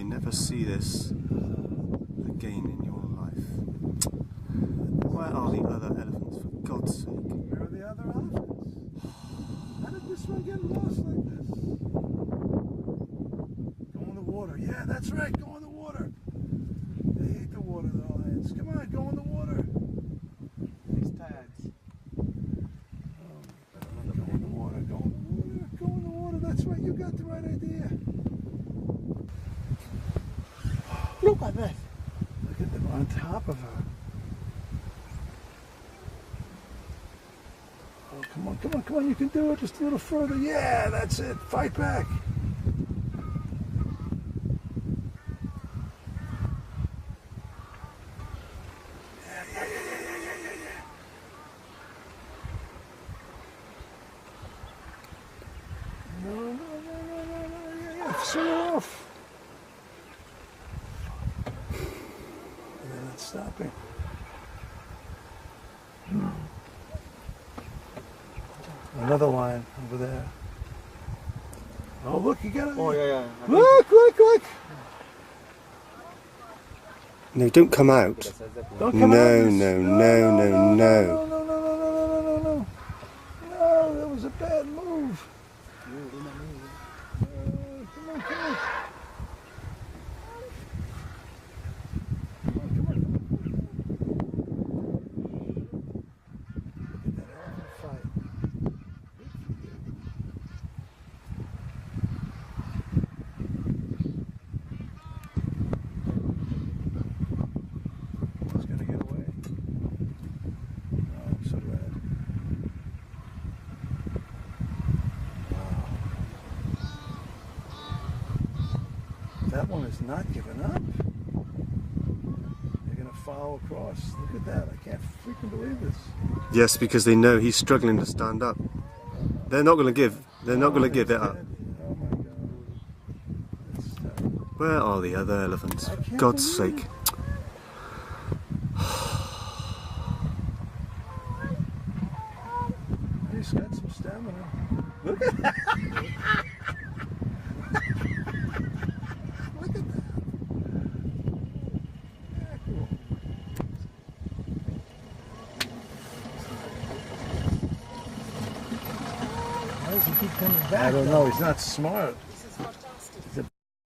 may never see this again in your life. Where are the other elephants, for God's sake? Where are the other elephants? How did this one get lost like this? Go in the water. Yeah, that's right. Go in the water. They hate the water, the lions. Come on, go in the water. These tags. Go in the water. Go in the water. Go in the water. That's right. You got the right idea. Look at that. Look at them on top of her. Oh, come on, come on, come on. You can do it. Just a little further. Yeah, that's it. Fight back. No, swing her off. And then it's stopping. Another line over there. Oh, look, you got it. Oh, yeah. Look, look, look. No, don't come out. Don't come No, out. no, no, no, no. No, that was a bad move. Come on, come on. That one is not giving up. They're going to follow across. Look at that. I can't freaking believe this. Yes, because they know he's struggling to stand up. They're not going to give. They're not going to give it up. Oh my God. Where are the other elephants? For God's sake. He's got some stamina. Look at that. Look at that. Yeah, cool. Why does he keep coming back? I don't know. He's not smart.